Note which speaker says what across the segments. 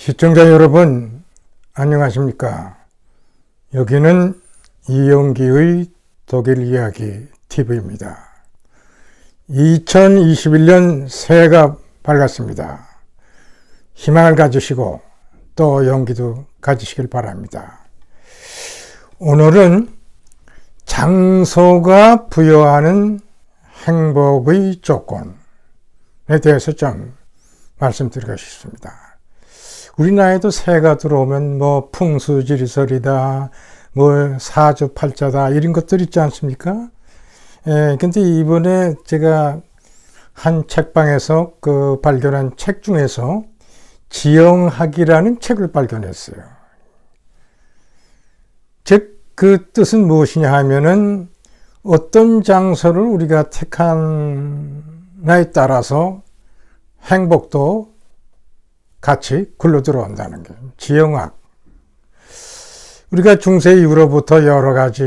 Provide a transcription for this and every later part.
Speaker 1: 시청자 여러분, 안녕하십니까? 여기는 이영기의 독일 이야기 TV입니다. 2021년 새해가 밝았습니다. 희망을 가지시고 또 용기도 가지시길 바랍니다. 오늘은 장소가 부여하는 행복의 조건에 대해서 좀 말씀드리고 싶습니다. 우리나라에도 새해가 들어오면 뭐 풍수지리설이다, 뭐 사주팔자다 이런 것들 있지 않습니까? 근데 이번에 제가 한 책방에서 발견한 책 중에서 지형학이라는 책을 발견했어요. 즉, 그 뜻은 무엇이냐 하면은 어떤 장소를 우리가 택하나에 따라서 행복도 같이 굴러 들어온다는 게 지형학. 우리가 중세 이후로부터 여러 가지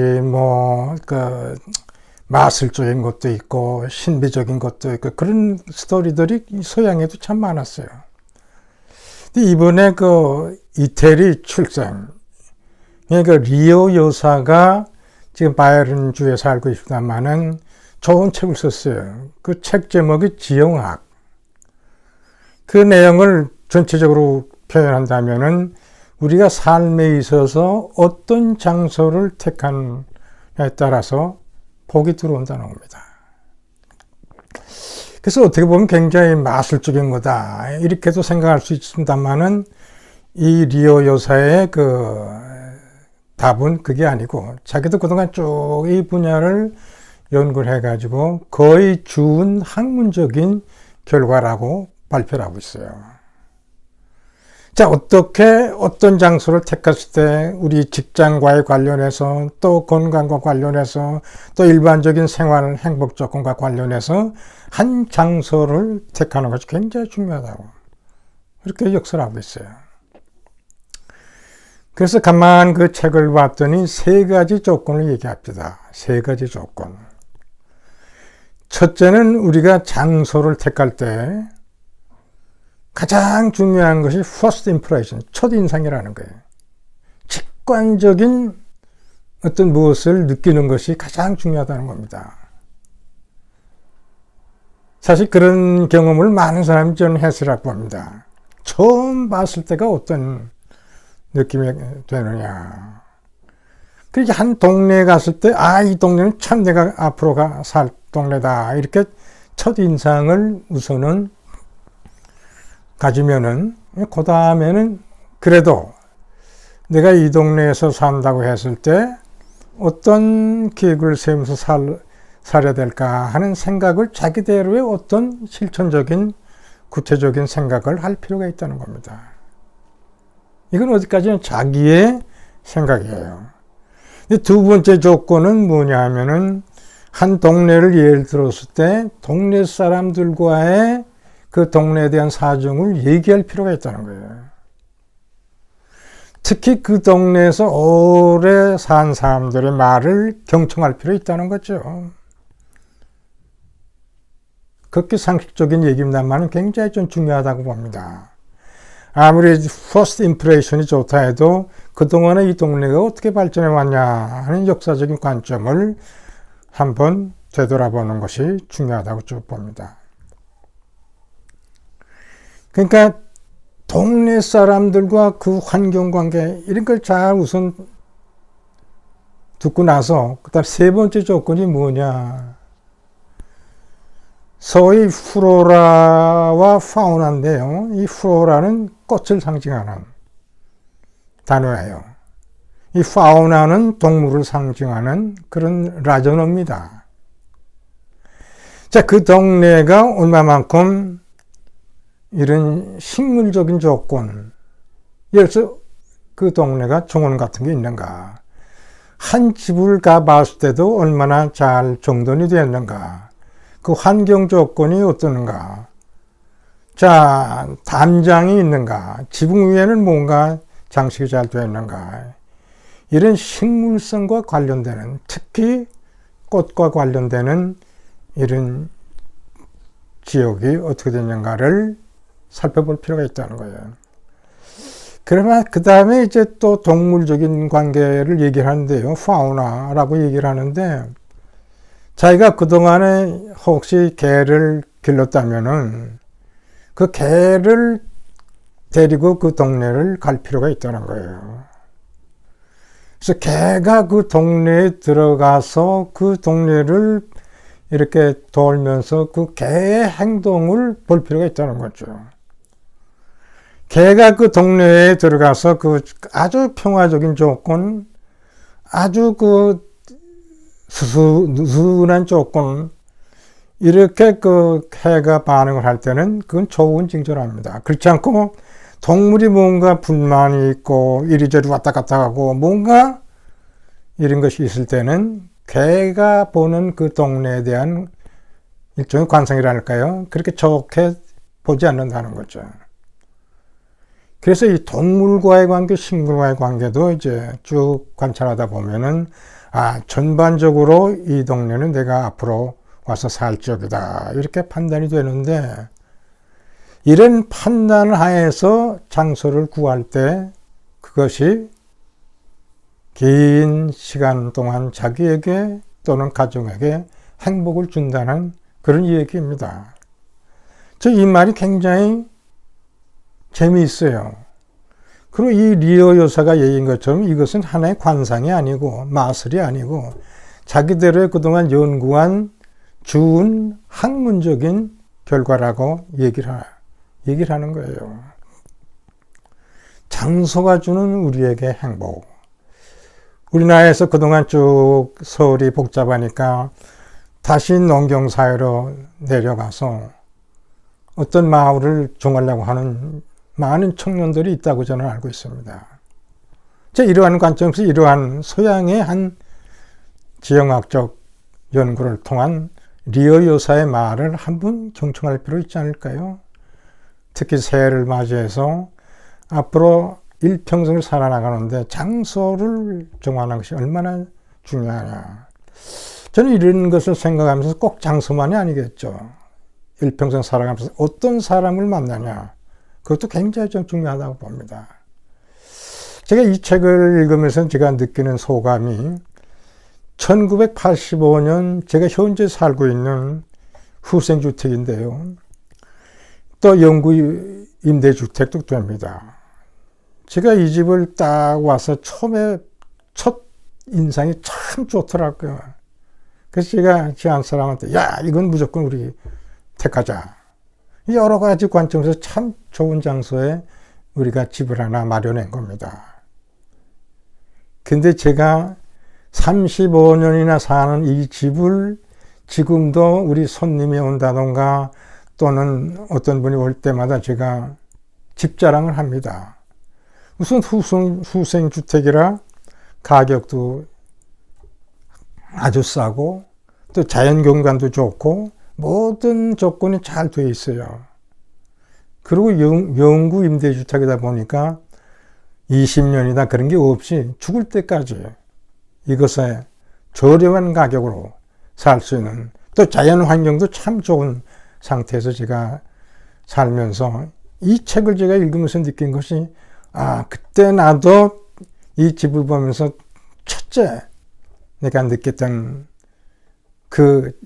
Speaker 1: 마술적인 것도 있고 신비적인 것도 있고 그런 스토리들이 서양에도 참 많았어요. 근데 이번에 이태리 출생, 리오 여사가 지금 바이에른 주에 살고 있습니다만은 좋은 책을 썼어요. 그 책 제목이 지형학. 그 내용을 전체적으로 표현한다면은 우리가 삶에 있어서 어떤 장소를 택하느냐에 따라서 복이 들어온다는 겁니다. 그래서 어떻게 보면 굉장히 마술적인 거다 이렇게도 생각할 수 있습니다만은 이 리오 여사의 답은 그게 아니고 자기도 그동안 쭉 이 분야를 연구를 해가지고 거의 준 학문적인 결과라고 발표를 하고 있어요. 자, 어떤 장소를 택했을 때 우리 직장과의 관련해서 또 건강과 관련해서 또 일반적인 생활 행복 조건과 관련해서 한 장소를 택하는 것이 굉장히 중요하다고 이렇게 역설을 하고 있어요. 그래서 가만 그 책을 봤더니 세 가지 조건을 얘기합니다. 세 가지 조건. 첫째는 우리가 장소를 택할 때 가장 중요한 것이 first impression, 첫인상이라는 거예요. 직관적인 어떤 무엇을 느끼는 것이 가장 중요하다는 겁니다. 사실 그런 경험을 많은 사람이 저는 했으라고 봅니다. 처음 봤을 때가 어떤 느낌이 되느냐. 그렇게 한 동네에 갔을 때, 이 동네는 참 내가 앞으로 살 동네다. 이렇게 첫인상을 우선은 가지면은, 그 다음에는 그래도 내가 이 동네에서 산다고 했을 때 어떤 계획을 세우면서 살아야 될까 하는 생각을 자기대로의 어떤 실천적인 구체적인 생각을 할 필요가 있다는 겁니다. 이건 어디까지는 자기의 생각이에요. 두 번째 조건은 뭐냐 하면은 한 동네를 예를 들었을 때 동네 사람들과의 그 동네에 대한 사정을 얘기할 필요가 있다는 거예요. 특히 그 동네에서 오래 산 사람들의 말을 경청할 필요 있다는 거죠. 그렇게 상식적인 얘기입니다만 굉장히 좀 중요하다고 봅니다. 아무리 first impression이 좋다 해도 그동안에 이 동네가 어떻게 발전해 왔냐 하는 역사적인 관점을 한번 되돌아보는 것이 중요하다고 쭉 봅니다. 그러니까 동네 사람들과 그 환경관계 이런 걸 잘 우선 듣고 나서 그다음 세 번째 조건이 뭐냐. 소위 플로라와 파우나인데요. 이 플로라는 꽃을 상징하는 단어예요. 이 파우나는 동물을 상징하는 그런 라전어입니다. 자, 그 동네가 얼마만큼 이런 식물적인 조건, 예를 들어서 그 동네가 정원 같은 게 있는가, 한 집을 가봤을 때도 얼마나 잘 정돈이 되었는가, 그 환경 조건이 어떠는가, 자, 담장이 있는가, 지붕 위에는 뭔가 장식이 잘 되어 있는가, 이런 식물성과 관련되는, 특히 꽃과 관련되는 이런 지역이 어떻게 되는가를 살펴볼 필요가 있다는 거예요. 그러면 그 다음에 이제 또 동물적인 관계를 얘기를 하는데요. 파우나라고 얘기를 하는데, 자기가 그동안에 혹시 개를 길렀다면은 그 개를 데리고 그 동네를 갈 필요가 있다는 거예요. 그래서 개가 그 동네에 들어가서 그 동네를 이렇게 돌면서 그 개의 행동을 볼 필요가 있다는 거죠. 개가 그 동네에 들어가서 그 아주 평화적인 조건, 아주 그 느슨한 조건, 이렇게 그 개가 반응을 할 때는 그건 좋은 징조랍니다. 그렇지 않고 동물이 뭔가 불만이 있고 이리저리 왔다 갔다 하고 뭔가 이런 것이 있을 때는 개가 보는 그 동네에 대한 일종의 관상이랄까요? 그렇게 좋게 보지 않는다는 거죠. 그래서 이 동물과의 관계, 식물과의 관계도 이제 쭉 관찰하다 보면은, 아, 전반적으로 이 동네는 내가 앞으로 와서 살 지역이다. 이렇게 판단이 되는데, 이런 판단을 하에서 장소를 구할 때 그것이 긴 시간 동안 자기에게 또는 가족에게 행복을 준다는 그런 얘기입니다. 이 말이 굉장히 재미있어요. 그리고 이 리어 여사가 얘기한 것처럼 이것은 하나의 관상이 아니고 마술이 아니고 자기들의 그동안 연구한 주운 학문적인 결과라고 얘기를 하는 거예요. 장소가 주는 우리에게 행복. 우리나라에서 그동안 쭉 서울이 복잡하니까 다시 농경사회로 내려가서 어떤 마을을 정하려고 하는 많은 청년들이 있다고 저는 알고 있습니다. 이러한 관점에서 이러한 서양의 한 지형학적 연구를 통한 리어 여사의 말을 한번 경청할 필요 있지 않을까요? 특히 새해를 맞이해서 앞으로 일평생을 살아나가는데 장소를 정하는 것이 얼마나 중요하냐. 저는 이런 것을 생각하면서 꼭 장소만이 아니겠죠. 일평생 살아가면서 어떤 사람을 만나냐. 그것도 굉장히 좀 중요하다고 봅니다. 제가 이 책을 읽으면서 제가 느끼는 소감이 1985년 제가 현재 살고 있는 후생주택인데요. 또 영구 임대주택도 됩니다. 제가 이 집을 딱 와서 처음에 첫 인상이 참 좋더라고요. 그래서 제가 제 한 사람한테 야 이건 무조건 우리 택하자. 여러 가지 관점에서 참 좋은 장소에 우리가 집을 하나 마련한 겁니다. 근데 제가 35년이나 사는 이 집을 지금도 우리 손님이 온다던가 또는 어떤 분이 올 때마다 제가 집 자랑을 합니다. 우선 후생주택이라 가격도 아주 싸고 또 자연경관도 좋고 모든 조건이 잘 되어 있어요. 그리고 영구 임대주택이다 보니까 20년이나 그런 게 없이 죽을 때까지 이것에 저렴한 가격으로 살 수 있는 또 자연 환경도 참 좋은 상태에서 제가 살면서 이 책을 제가 읽으면서 느낀 것이 아 그때 나도 이 집을 보면서 첫째 내가 느꼈던 그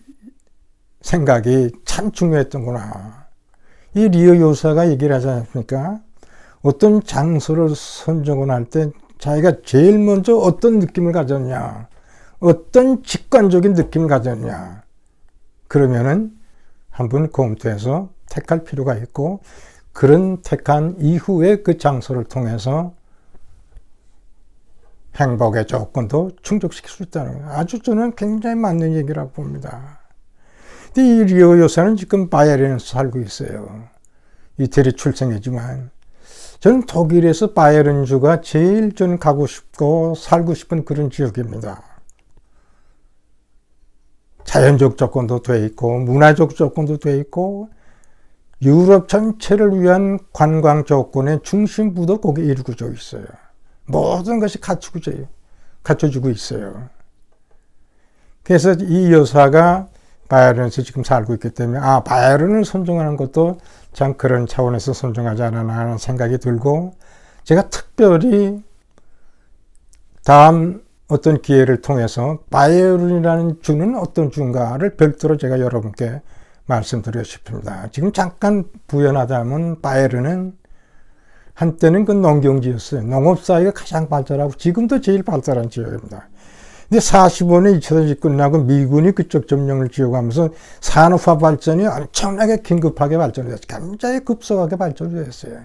Speaker 1: 생각이 참 중요했던구나. 이 리어 요사가 얘기를 하지 않습니까? 어떤 장소를 선정을 할 때 자기가 제일 먼저 어떤 느낌을 가졌냐, 어떤 직관적인 느낌을 가졌냐. 그러면은 한번 검토해서 택할 필요가 있고 그런 택한 이후에 그 장소를 통해서 행복의 조건도 충족시킬 수 있다는 거예요. 아주 저는 굉장히 맞는 얘기라고 봅니다. 근데 이 리어 여사는 지금 바이에른에서 살고 있어요. 이태리 출생이지만 저는 독일에서 바이에른주가 제일 저는 가고 싶고 살고 싶은 그런 지역입니다. 자연적 조건도 돼 있고 문화적 조건도 돼 있고 유럽 전체를 위한 관광 조건의 중심부도 거기에 이루어져 있어요. 모든 것이 갖춰주고 있어요. 그래서 이 여사가 바이에른에서 지금 살고 있기 때문에 바이에른을 선정하는 것도 참 그런 차원에서 선정하지 않았나 하는 생각이 들고 제가 특별히 다음 어떤 기회를 통해서 바이에른이라는 주는 어떤 주인가를 별도로 제가 여러분께 말씀드리고 싶습니다. 지금 잠깐 부연하자면 바이에른은 한때는 그 농경지였어요. 농업사회가 가장 발달하고 지금도 제일 발달한 지역입니다. 근데 45년 2차 대전이 끝나고 미군이 그쪽 점령을 지어가면서 산업화 발전이 엄청나게 긴급하게 발전이 됐어요. 굉장히 급속하게 발전이 됐어요.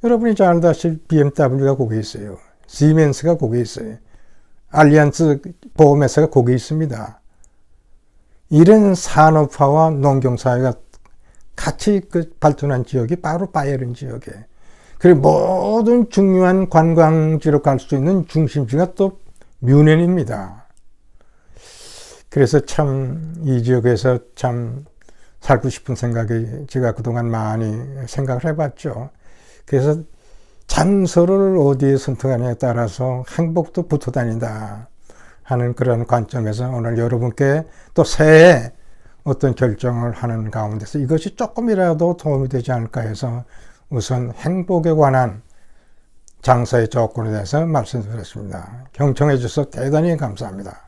Speaker 1: 여러분이 잘 알다시피 BMW가 거기 있어요. 시멘스가 거기 있어요. 알리안스 보험회사가 거기 있습니다. 이런 산업화와 농경사회가 같이 발전한 지역이 바로 바이에른 지역이에요. 그리고 모든 중요한 관광지로 갈 수 있는 중심지가 또 뮌헨입니다. 그래서 참 이 지역에서 참 살고 싶은 생각이 제가 그동안 많이 생각을 해봤죠. 그래서 장소를 어디에 선택하느냐에 따라서 행복도 붙어 다닌다 하는 그런 관점에서 오늘 여러분께 또 새해 어떤 결정을 하는 가운데서 이것이 조금이라도 도움이 되지 않을까 해서 우선 행복에 관한 장사의 조건에 대해서 말씀드렸습니다. 경청해 주셔서 대단히 감사합니다.